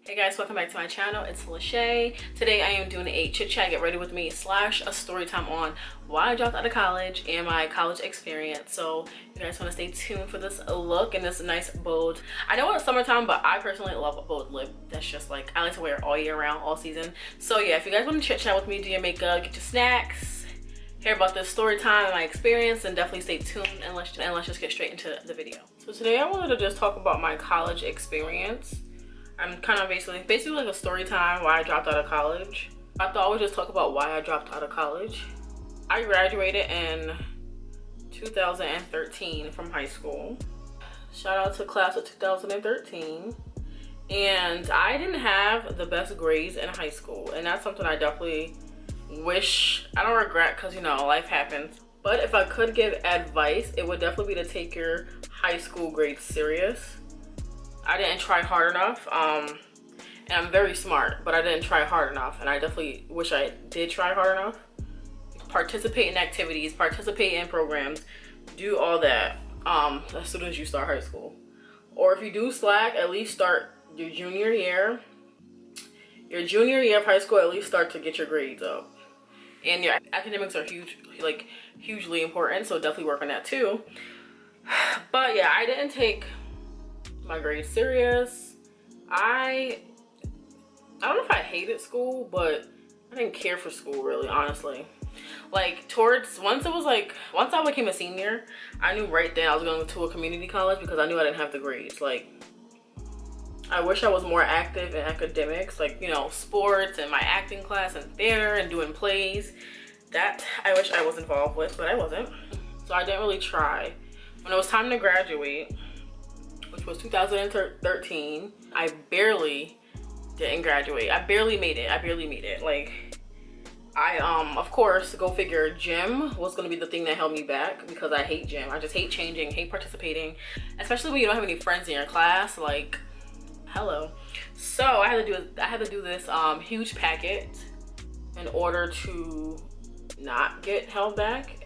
Hey guys, welcome back to my channel. It's Lachey. Today I am doing a chit chat, get ready with me / a story time on why I dropped out of college and my college experience. So you guys want to stay tuned for this look and this nice bold. I know it's summertime, but I personally love a bold lip. That's just like, I like to wear it all year round, all season. So yeah, if you guys want to chit chat with me, do your makeup, get your snacks, hear about this story time and my experience, and definitely stay tuned and let's just get straight into the video. So today I wanted to just talk about my college experience. I'm kind of basically like a story time why I dropped out of college. I thought I would just talk about why I dropped out of college. I graduated in 2013 from high school. Shout out to class of 2013. And I didn't have the best grades in high school, and that's something I definitely wish, I don't regret, because you know, life happens. But if I could give advice, it would definitely be to take your high school grades serious. I didn't try hard enough, and I'm very smart, but I didn't try hard enough, and I definitely wish I did try hard enough. Participate in activities, participate in programs, do all that as soon as you start high school. Or if you do slack, at least start your junior year. Your junior year of high school, at least start to get your grades up. And your academics are hugely important, so definitely work on that too. But yeah, I didn't take my grades serious. I don't know if I hated school, but I didn't care for school really, honestly. Like once I became a senior, I knew right then I was going to a community college because I knew I didn't have the grades. Like, I wish I was more active in academics, like, you know, sports and my acting class and theater and doing plays. That I wish I was involved with, but I wasn't. So I didn't really try. When it was time to graduate, which was 2013, I barely didn't graduate. I barely made it. Like, of course, go figure, gym was gonna be the thing that held me back because I hate gym. I just hate changing, hate participating, especially when you don't have any friends in your class. Like, hello. So I had to do this huge packet in order to not get held back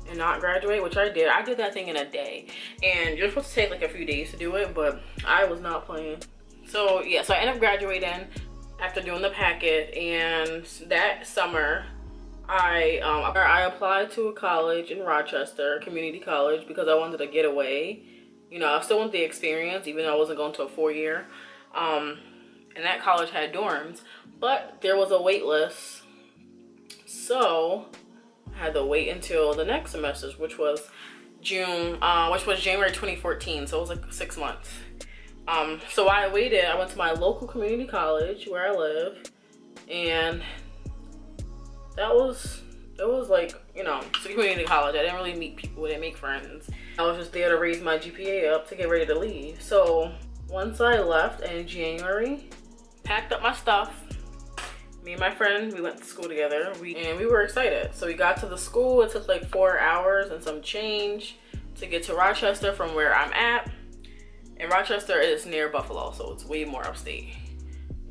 and not graduate, which I did. I did that thing in a day, and you're supposed to take like a few days to do it, but I was not playing. So yeah, so I ended up graduating after doing the packet, and that summer I applied to a college in Rochester, community college, because I wanted to get away. You know, I still want the experience, even though I wasn't going to a 4-year. And that college had dorms, but there was a wait list, so I had to wait until the next semester, which was January 2014. So it was like 6 months. So I waited. I went to my local community college where I live, and it was like, you know, it's a community college. I didn't really meet people, I didn't make friends. I was just there to raise my GPA up to get ready to leave. So once I left in January, packed up my stuff. Me and my friend, we went to school together, and we were excited. So we got to the school. It took like 4 hours and some change to get to Rochester from where I'm at. And Rochester is near Buffalo, so it's way more upstate.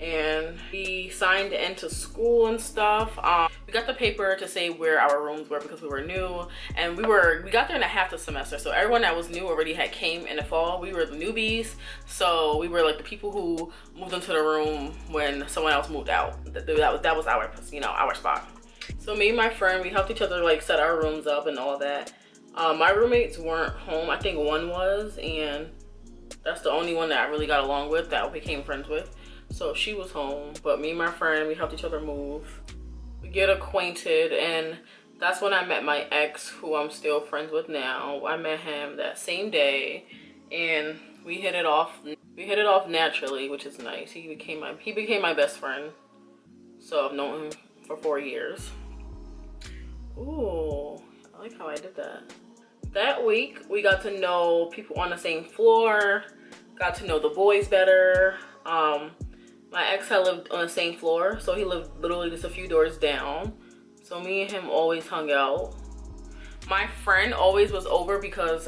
And we signed into school and stuff. We got the paper to say where our rooms were because we were new, and we got there in a half the semester. So everyone that was new already came in the fall. We were the newbies, so we were like the people who moved into the room when someone else moved out. That was our, you know, our spot. So me and my friend, we helped each other like set our rooms up and all that. My roommates weren't home. I think one was, and that's the only one that I really got along with, that I became friends with. So she was home, but me and my friend, we helped each other move, get acquainted, and that's when I met my ex, who I'm still friends with now. I met him that same day, and we hit it off. We hit it off naturally, which is nice. He became my best friend. So I've known him for 4 years. Ooh, I like how I did that. That week, we got to know people on the same floor, got to know the boys better. My ex had lived on the same floor, so he lived literally just a few doors down. So me and him always hung out. My friend always was over because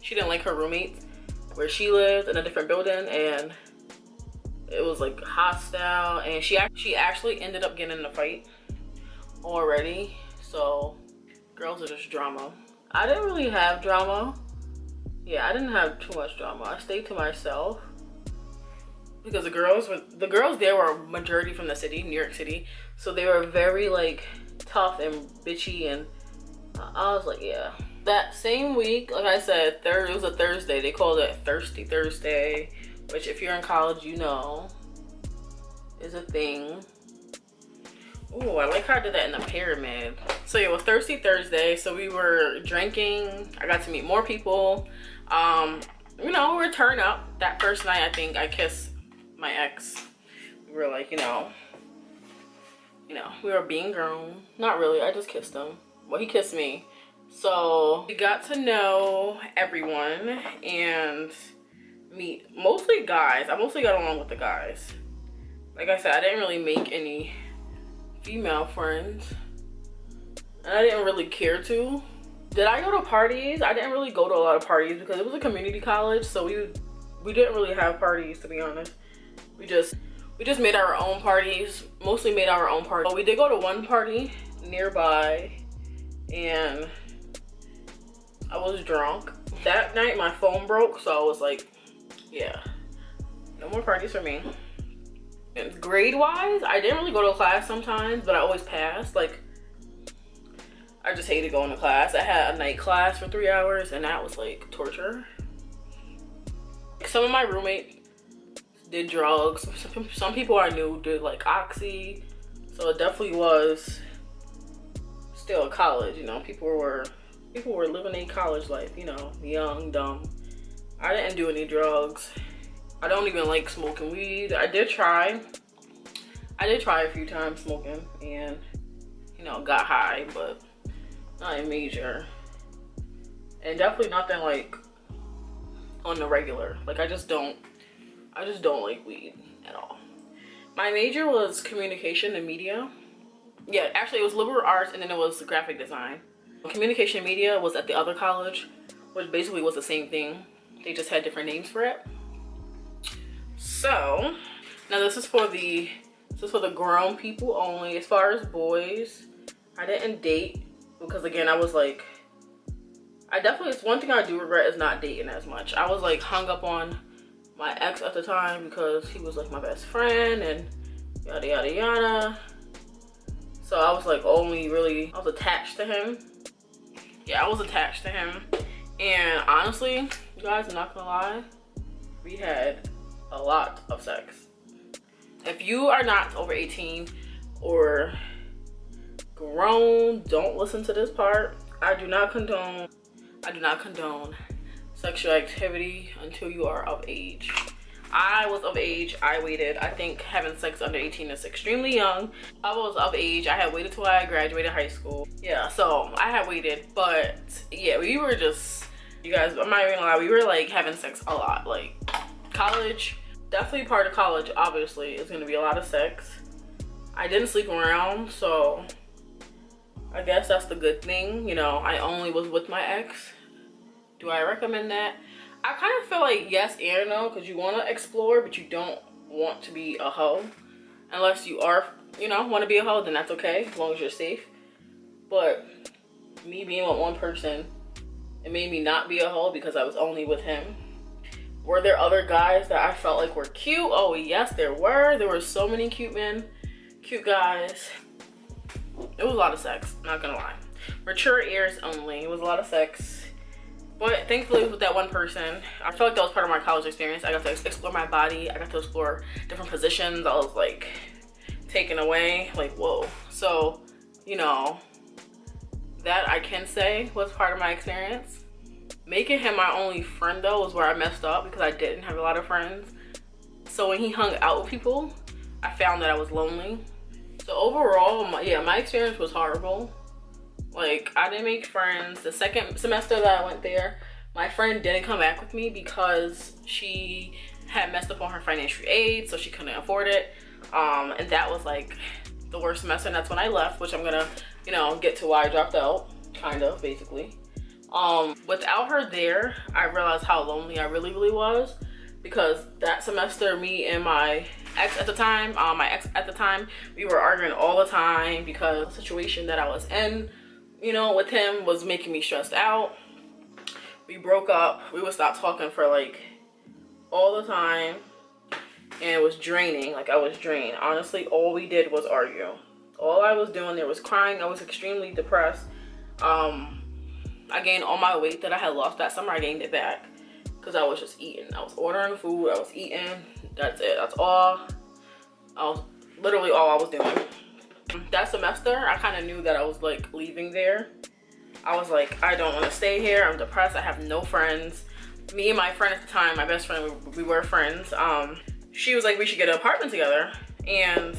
she didn't like her roommates where she lived in a different building, and it was like hostile, and she actually ended up getting in a fight already. So girls are just drama. I didn't really have drama. Yeah, I didn't have too much drama. I stayed to myself. because the girls there were majority from the city, New York City, so they were very like tough and bitchy, and I was like, yeah. That same week, like I said, it was a Thursday. They called it Thirsty Thursday, which if you're in college, you know, is a thing. Ooh, I like how I did that in the pyramid. So yeah, it was Thirsty Thursday. So we were drinking. I got to meet more people. You know, we were turning up. That first night, I think I kissed my ex. We were like, you know, we were being grown. Not really. I just kissed him. Well, he kissed me. So we got to know everyone and meet mostly guys. I mostly got along with the guys. Like I said, I didn't really make any female friends, and I didn't really care to. Did I go to parties? I didn't really go to a lot of parties because it was a community college, so we didn't really have parties, to be honest. We just made our own parties, mostly made our own parties. But we did go to one party nearby, and I was drunk. That night my phone broke, so I was like, yeah, no more parties for me. And grade wise, I didn't really go to class sometimes, but I always passed. Like, I just hated going to class. I had a night class for 3 hours, and that was like torture. Some of my roommates did drugs. Some people I knew did like oxy, so it definitely was still a college, you know. People were living a college life, you know, young, dumb. I didn't do any drugs. I don't even like smoking weed. I did try a few times smoking, and you know, got high, but nothing major. And definitely nothing like on the regular. Like I just don't like weed at all. My major was communication and media. Yeah, actually it was liberal arts, and then it was graphic design. Communication and media was at the other college, which basically was the same thing. They just had different names for it. So now this is for the grown people only. As far as boys, I didn't date because, again, I was like, it's one thing I do regret is not dating as much. I was like hung up on my ex at the time because he was like my best friend and yada yada yada. So I was like I was attached to him. Yeah, I was attached to him. And honestly, you guys, I'm not gonna lie, we had a lot of sex. If you are not over 18 or grown, don't listen to this part. I do not condone sexual activity until you are of age. I was of age. I waited. I think having sex under 18 is extremely young. I was of age. I had waited till I graduated high school. Yeah, so I had waited. But yeah, we were just, you guys, I'm not even gonna lie, we were like having sex a lot. Like college, definitely part of college, obviously, is gonna be a lot of sex. I didn't sleep around, so I guess that's the good thing. You know, I only was with my ex. Do I recommend that? I kind of feel like yes and no, because you want to explore, but you don't want to be a hoe. Unless you are, you know, want to be a hoe, then that's okay, as long as you're safe. But me being with one person, it made me not be a hoe because I was only with him. Were there other guys that I felt like were cute? Oh yes, there were. There were so many cute men, cute guys. It was a lot of sex, not gonna lie. Mature ears only. It was a lot of sex. But thankfully with that one person, I felt like that was part of my college experience. I got to explore my body. I got to explore different positions. I was like taken away, like whoa. So, you know, that I can say was part of my experience. Making him my only friend though was where I messed up because I didn't have a lot of friends. So when he hung out with people, I found that I was lonely. So overall, my experience was horrible. Like, I didn't make friends. The second semester that I went there, my friend didn't come back with me because she had messed up on her financial aid, so she couldn't afford it. And that was like the worst semester, and that's when I left, which I'm gonna, you know, get to why I dropped out, kind of, basically. Without her there, I realized how lonely I really was, because that semester, me and my ex at the time, we were arguing all the time because the situation that I was in, you know, with him was making me stressed out. We broke up. We would stop talking for like all the time. and it was draining. Like, I was drained. Honestly, all we did was argue. All I was doing there was crying. I was extremely depressed. I gained all my weight that I had lost that summer. I gained it back because I was just eating. I was ordering food. I was eating. That's it. That's all. Literally all I was doing. That semester, I kind of knew that I was like leaving there. I was like, I don't want to stay here. I'm depressed. I have no friends. Me and my friend at the time, my best friend, we were friends. She was like, we should get an apartment together. And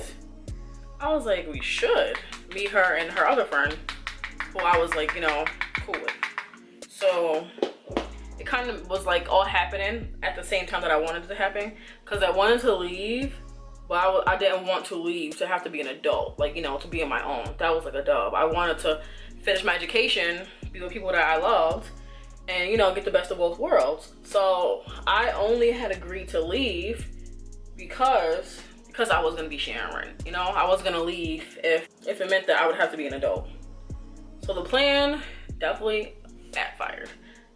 I was like, we should. Me, her, and her other friend, who I was like, you know, cool with. So it kind of was like all happening at the same time that I wanted it to happen. Because I wanted to leave, but I didn't want to leave to have to be an adult. Like, you know, to be on my own. That was like a dub. I wanted to finish my education, be with people that I loved, and, you know, get the best of both worlds. So I only had agreed to leave because I was gonna be sharing rent. You know, I was gonna leave if it meant that I would have to be an adult. So the plan definitely backfired.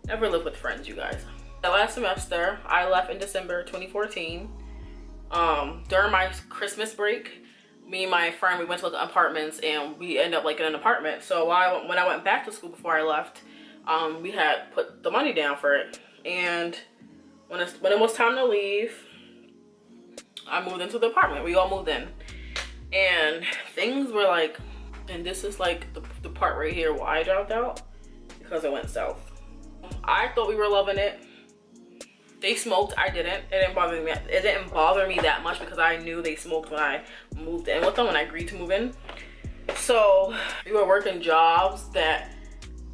Never live with friends, you guys. The last semester, I left in December 2014. During my Christmas break, me and my friend, we went to look at apartments, and we ended up like in an apartment. So when I went back to school before I left, we had put the money down for it. And when it was time to leave, I moved into the apartment. We all moved in, and things were like, and this is like the part right here why I dropped out, because it went south. I thought we were loving it. They smoked, I didn't. It didn't bother me. It didn't bother me that much because I knew they smoked when I moved in with them, when I agreed to move in. So we were working jobs that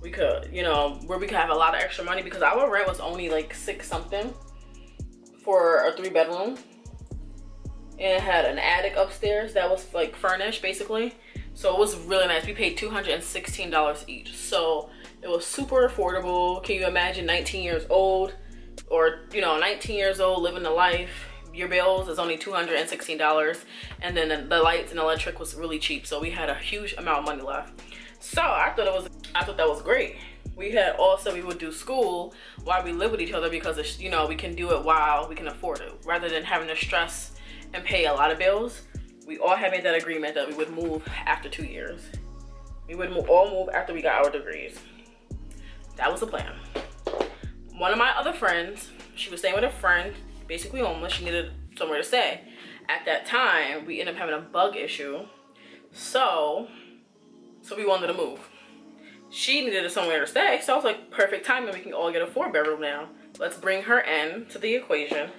we could, you know, where we could have a lot of extra money, because our rent was only like $6 something for a 3-bedroom. And it had an attic upstairs that was like furnished basically. So it was really nice. We paid $216 each. So it was super affordable. Can you imagine 19 years old, or, you know, 19 years old, living the life? Your bills is only $216, and then the lights and electric was really cheap. So we had a huge amount of money left. So I thought that was great. We had also, we would do school while we live with each other, because it's, you know, we can do it while we can afford it, rather than having to stress and pay a lot of bills. We all had made that agreement that we would move after 2 years. We would all move after we got our degrees. That was the plan. One of my other friends, she was staying with a friend, basically homeless. She needed somewhere to stay. At that time, we ended up having a bug issue. So we wanted to move. She needed somewhere to stay. So I was like, perfect timing. We can all get a 4-bedroom now. Let's bring her in to the equation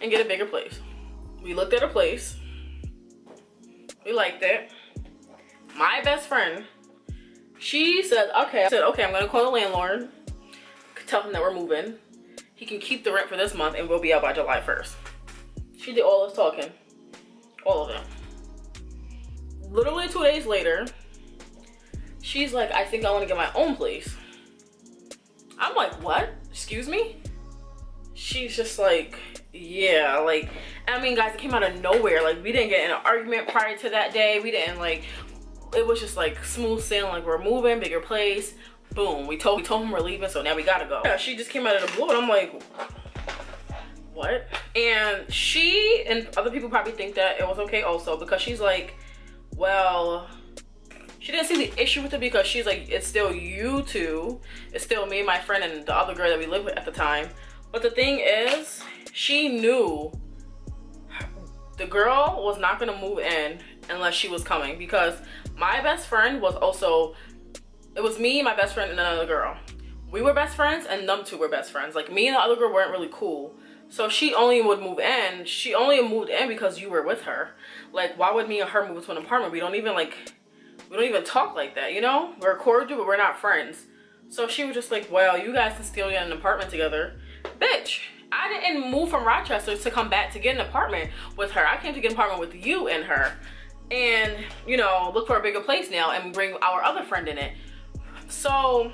and get a bigger place. We looked at a place. We liked it. My best friend, she said, okay. I said, okay, I'm gonna call the landlord, tell him that we're moving. He can keep the rent for this month, and we'll be out by July 1st. She did all this talking, all of it. Literally 2 days later, she's like, I think I wanna get my own place. I'm like, what? Excuse me? She's just like, yeah, like, I mean, guys, it came out of nowhere. Like, we didn't get in an argument prior to that day. We didn't, like, it was just like smooth sailing. Like, we're moving, bigger place, boom. We told him we're leaving, so now we gotta go. Yeah, she just came out of the blue, and I'm like, what? And she and other people probably think that it was okay also, because she's like, well, she didn't see the issue with it, because she's like, it's still you two. It's still me, my friend, and the other girl that we lived with at the time. But the thing is, she knew the girl was not gonna move in unless she was coming, because my best friend was also, it was me, my best friend, and another girl. We were best friends, and them two were best friends. Like, me and the other girl weren't really cool. So she only would move in. She only moved in because you were with her. Like, why would me and her move into an apartment? We don't even talk like that, you know? We're cordial, but we're not friends. So she was just like, well, you guys can still get an apartment together. Bitch, I didn't move from Rochester to come back to get an apartment with her. I came to get an apartment with you and her, and, you know, look for a bigger place now and bring our other friend in it. So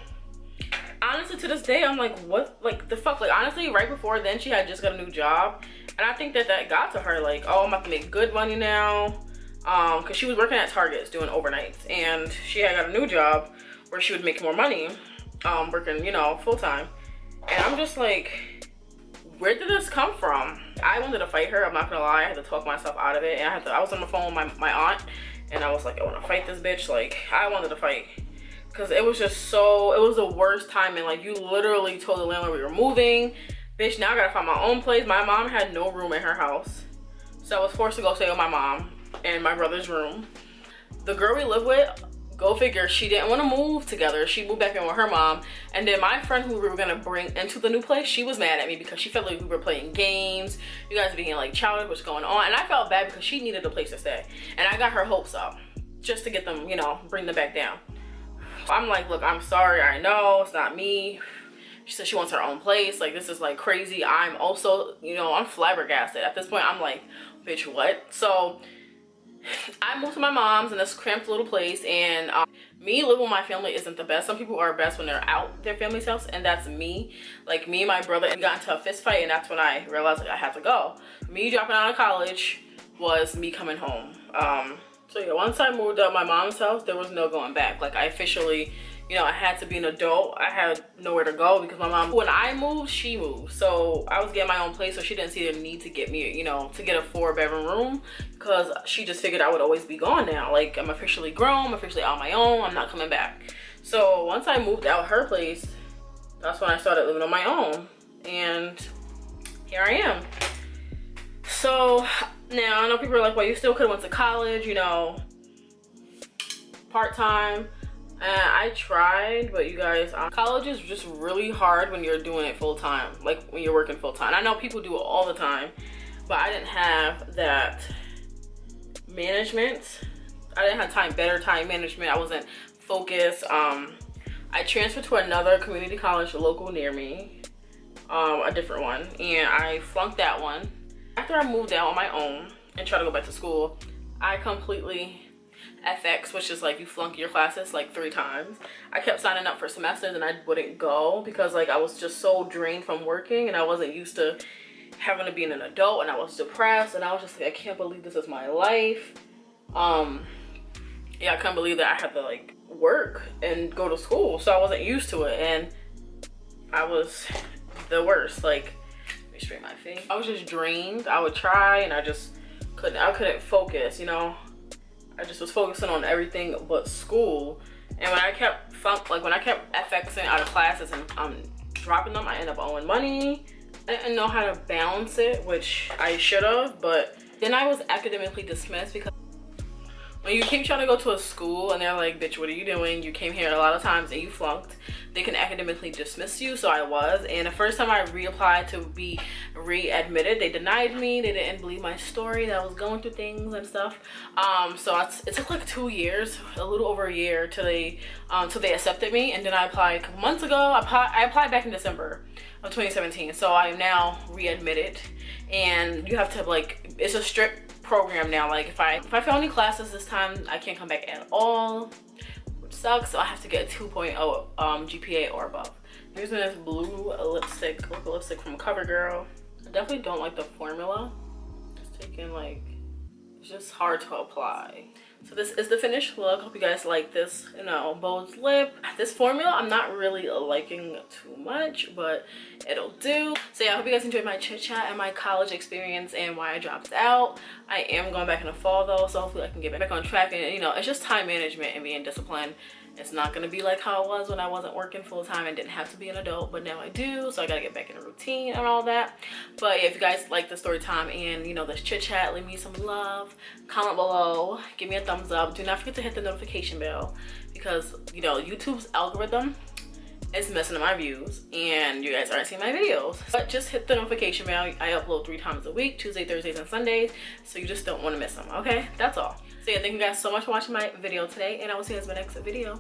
honestly, to this day, I'm like, what, like, the fuck? Like, honestly, right before then, she had just got a new job, and I think that got to her, like, oh, I'm about to make good money now, because she was working at Targets doing overnights, and she had got a new job where she would make more money, working, you know, full-time. And I'm just like, where did this come from? I wanted to fight her, I'm not gonna lie. I had to talk myself out of it, and I was on the phone with my aunt, and I was like, I want to fight this bitch. Like, I wanted to fight, because it was just so, it was the worst timing. Like, you literally told the landlord we were moving. Bitch, now I gotta find my own place. My mom had no room in her house, so I was forced to go stay with my mom in my brother's room. The girl we live with, go figure, she didn't want to move together. She moved back in with her mom. And then my friend who we were gonna bring into the new place, she was mad at me because she felt like we were playing games. You guys being like childish, what's going on? And I felt bad because she needed a place to stay. And I got her hopes up just to get them, you know, bring them back down. I'm like, look, I'm sorry, I know, it's not me. She said she wants her own place. Like, this is like crazy. I'm also, you know, I'm flabbergasted. At this point, I'm like, bitch, what? So I moved to my mom's in this cramped little place, and me living with my family isn't the best. Some people are best when they're out their family's house, and that's me. Like, me and my brother got into a fist fight, and that's when I realized like I had to go. Me dropping out of college was me coming home. So yeah, once I moved out my mom's house, there was no going back. Like, I officially, you know, I had to be an adult. I had nowhere to go because my mom, when I moved, she moved. So I was getting my own place, so she didn't see the need to get me, you know, to get a 4-bedroom room, because she just figured I would always be gone now. Like, I'm officially grown, I'm officially on my own, I'm not coming back. So once I moved out her place, that's when I started living on my own. And here I am. So now I know people are like, well, you still could have went to college, you know, part-time. I tried, but you guys, college is just really hard when you're doing it full-time, like when you're working full-time. I know people do it all the time, but I didn't have that management. I didn't have better time management. I wasn't focused. I transferred to another community college local near me, a different one, and I flunked that one. After I moved out on my own and tried to go back to school, I completely FX, which is like you flunk your classes like 3 times. I kept signing up for semesters and I wouldn't go because like I was just so drained from working, and I wasn't used to having to be an adult, and I was depressed, and I was just like, I can't believe this is my life. Yeah, I couldn't believe that I had to like work and go to school, so I wasn't used to it, and I was the worst. Like, let me straighten my face. I was just drained. I would try and I couldn't focus, you know. I just was focusing on everything but school. And when I kept FXing out of classes and dropping them, I ended up owing money. I didn't know how to balance it, which I should have, but then I was academically dismissed because when you keep trying to go to a school and they're like, bitch, what are you doing? You came here a lot of times and you flunked. They can academically dismiss you, so I was. And the first time I reapplied to be readmitted, they denied me. They didn't believe my story, that I was going through things and stuff. So it took like 2 years, a little over a year, till they accepted me. And then I applied a couple months ago. I applied back in December of 2017. So I am now readmitted, and you have to like, it's a strict program now. Like if I fail any classes this time, I can't come back at all, which sucks. So I have to get a 2.0 GPA or above. I'm using this blue lipstick from CoverGirl. I definitely don't like the formula. It's taking like, it's just hard to apply. So this is the finished look. Hope you guys like this, you know, bold lip. This formula I'm not really liking too much, but it'll do. So yeah, I hope you guys enjoyed my chit chat and my college experience and why I dropped out. I am going back in the fall though, so hopefully I can get back on track. And you know, it's just time management and being disciplined. It's not gonna be like how it was when I wasn't working full time and didn't have to be an adult, but now I do, so I gotta get back in a routine and all that. But yeah, if you guys like the story time and you know this chit chat, leave me some love, comment below, give me a thumbs up. Do not forget to hit the notification bell, because you know YouTube's algorithm is messing up my views and you guys aren't seeing my videos. But just hit the notification bell. I upload 3 times a week, Tuesday, Thursdays, and Sundays, so you just don't want to miss them. Okay, that's all. So yeah, thank you guys so much for watching my video today, and I will see you guys in my next video.